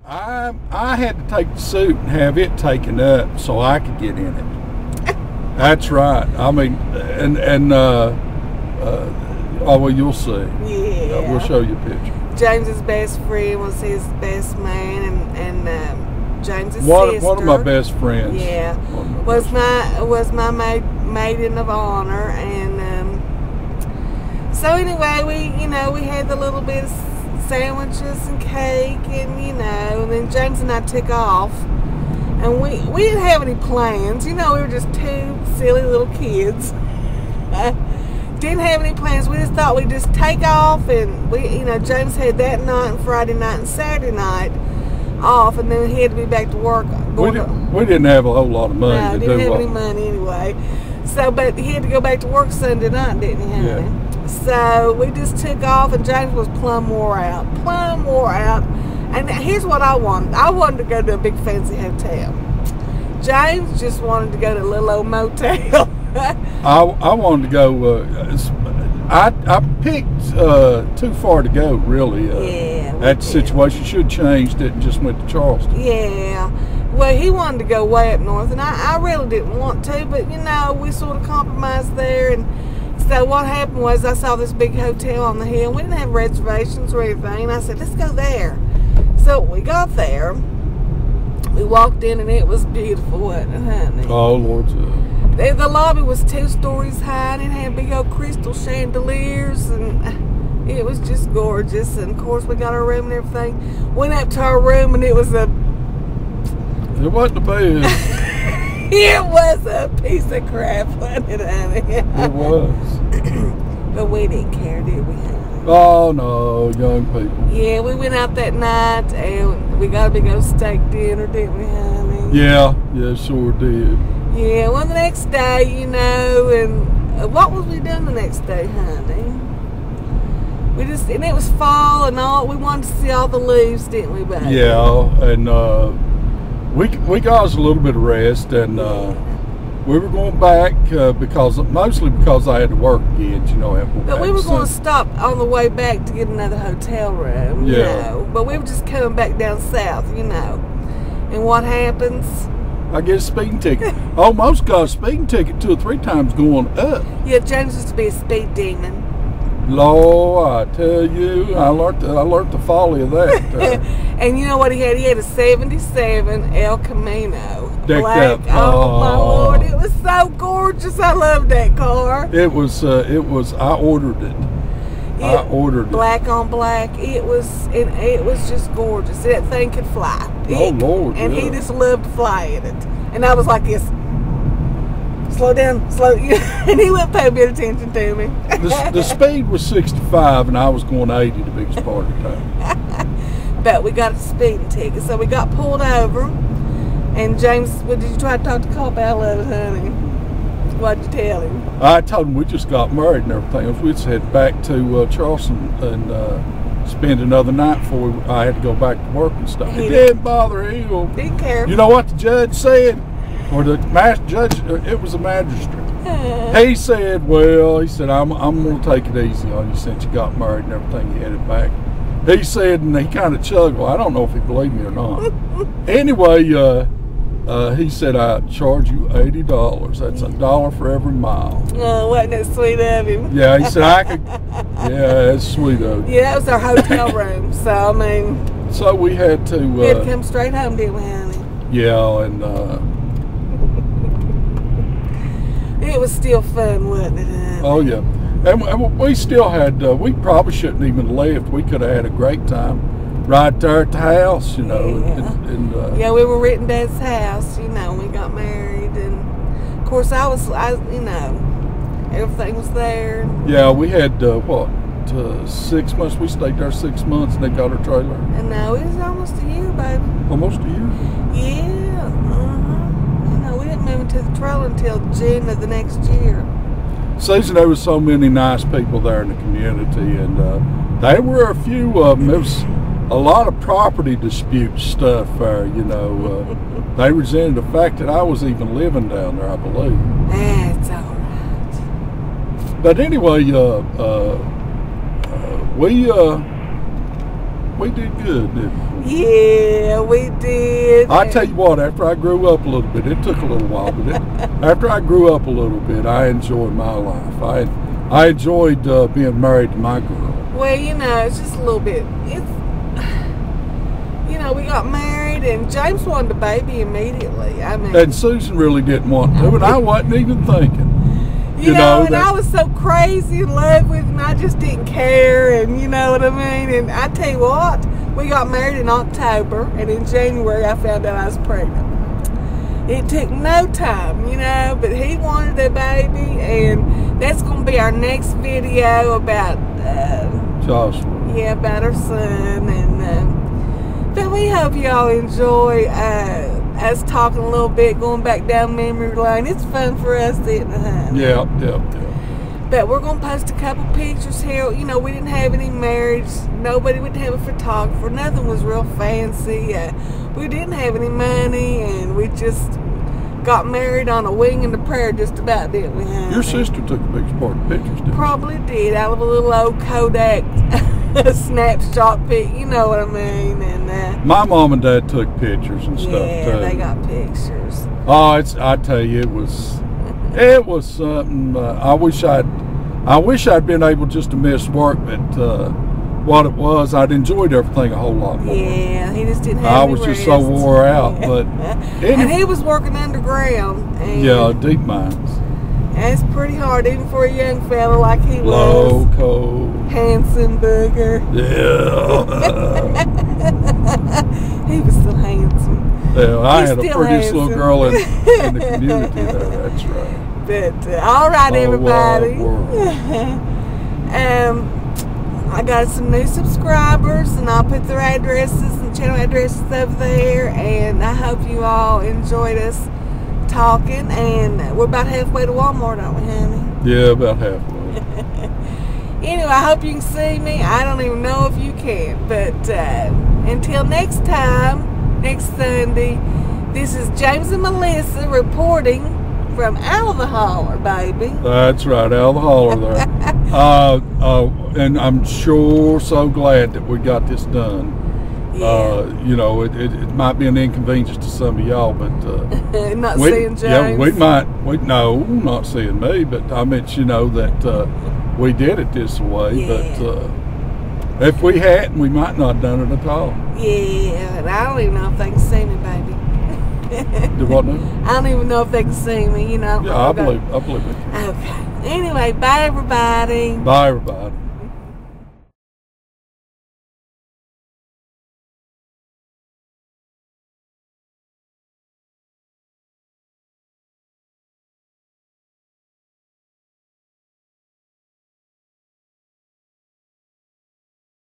I had to take the suit and have it taken up so I could get in it. That's right. I mean, oh well, you'll see. Yeah. We'll show you a picture. James's best friend was his best man, and James's sister. One of my best friends. Yeah. Was my maiden of honor, and so anyway, we had the little bit of sandwiches and cake, and and then James and I took off, and we didn't have any plans. We were just two silly little kids. Didn't have any plans. We just thought we'd just take off, and James had that night and Friday night and Saturday night off, and then he had to be back to work. We didn't have a whole lot of money to do. Didn't have any money anyway. So, but he had to go back to work Sunday night, didn't he? Yeah. So we just took off, and James was plumb wore out. And here's what I wanted. I wanted to go to a big fancy hotel. James just wanted to go to a little old motel. I wanted to go. I picked too far to go, really. That situation should have changed it and just went to Charleston. Yeah. Well, he wanted to go way up north, and I really didn't want to, but we sort of compromised there. And so what happened was I saw this big hotel on the hill. We didn't have reservations or anything. I said, let's go there. So we got there. We walked in, and it was beautiful, wasn't it, honey? Oh, Lord. The lobby was 2 stories high, and it had big old crystal chandeliers, and it was just gorgeous. And of course, we got our room and everything. Went up to our room, and it was a... It wasn't a bed. It was a piece of crap, wasn't it, honey? It was. But we didn't care, did we, honey? Oh, no, young people. Yeah, we went out that night, and we got a big old steak dinner, didn't we, honey? Yeah, sure did. Yeah, well, the next day, and what was we doing the next day, honey? And it was fall and all. We wanted to see all the leaves, didn't we, baby? Yeah, and we got us a little bit of rest, and we were going back mostly because I had to work again, But we were going to stop on the way back to get another hotel room, But we were just coming back down south, And what happens? I get a speeding ticket. Almost got a speeding ticket 2 or 3 times going up. Yeah, James used to be a speed demon. Lord, I tell you, I learned the folly of that. And you know what he had? He had a 77 El Camino. Decked black. out. Oh my Lord, it was so gorgeous. I loved that car. It was. I ordered it. Black on black. It was just gorgeous. That thing could fly. Lord. And he just loved to fly in it. And I was like this. Slow down, and he wouldn't pay a bit of attention to me. The speed was 65, and I was going 80 the biggest part of the time. But we got a speeding ticket, so we got pulled over. And James, did you try to talk to the cop out of it, honey? What'd you tell him? I told him we just got married and everything. We just head back to Charleston and spend another night before I had to go back to work and stuff. It didn't bother him. Didn't care. You know what the judge said? Or the judge, it was a magistrate. He said, I'm going to take it easy on you since you got married and everything, you headed back. He said, and he kind of chuckled. I don't know if he believed me or not. Anyway, he said, I charge you $80. That's $1 for every mile. Oh, wasn't that sweet of him? Yeah, he said, I could. Yeah, that's sweet of him. Yeah, that was our hotel room. So, I mean. So we had to. We had to come straight home, didn't we, honey? Yeah, and. It was still fun, wasn't it, honey? Oh, yeah. And we still had, we probably shouldn't even left. We could have had a great time right there at the house, Yeah, yeah, we were renting Dad's house, when we got married. And, of course, everything was there. Yeah, we had, 6 months? We stayed there 6 months, and they got our trailer. And no, it was almost a year, baby. Almost a year? Yeah, we didn't move into the trailer until June of the next year. Susan, there was so many nice people there in the community, and there were a few of them. There was a lot of property dispute stuff there, They resented the fact that I was even living down there, I believe. That's all right. But anyway, we did good, didn't we? Yeah, we did. I tell you what, after I grew up a little bit, it took a little while, but after I grew up a little bit, I enjoyed my life. I enjoyed being married to my girl. Well, you know, it's just a little bit. You know, we got married, and James wanted a baby immediately. I mean, And Susan really didn't want to, and I wasn't even thinking. You know, and I was so crazy in love with him, I just didn't care, and you know what I mean? And I tell you what, we got married in October, and in January I found out I was pregnant. It took no time, you know, but he wanted a baby, and that's going to be our next video about, Joshua. Yeah, about our son, and, but we hope y'all enjoy, us talking a little bit, going back down memory lane. It's fun for us, isn't it, honey? Yeah. But we're going to post a couple pictures here. You know, we didn't have any marriage. Nobody would have a photographer. Nothing was real fancy. We didn't have any money, and we just got married on a wing and a prayer just about, didn't we, honey? Your sister took the biggest part of the pictures, didn't she? Probably did, out of a little old Kodak snapshot pic, you know what I mean? And my mom and dad took pictures and stuff too. Yeah, they got pictures. Oh, I tell you, it was something. I wish I'd been able just to miss work, but what it was, I'd enjoyed everything a whole lot more. Yeah, he just didn't have I any was just rest. so wore out, but and he was working underground. And yeah, deep mines. And it's pretty hard, even for a young fella like he Low, was. cold. Handsome booger. Yeah. He was so handsome. Yeah, I He's had a still prettiest little handsome. girl in the community there. That's right. But all right, everybody. World. I got some new subscribers, and I'll put their addresses and channel addresses over there. And I hope you all enjoyed us talking. And we're about halfway to Walmart, aren't we, honey? Yeah, about halfway. Anyway, I hope you can see me. I don't even know if you can. But until next time, next Sunday, this is James and Melissa reporting from out of the holler, baby. That's right, out of the holler there. And I'm sure so glad that we got this done. Yeah. You know, it might be an inconvenience to some of y'all, but not seeing James. Yeah, no, not seeing me, but I meant, you know, that we did it this way. Yeah. But if we hadn't, we might not have done it at all. Yeah, and I don't even know if they can see me, baby. Do what now? I don't even know if they can see me, you know. Yeah, I believe it. Okay. Anyway, bye, everybody. Bye, everybody.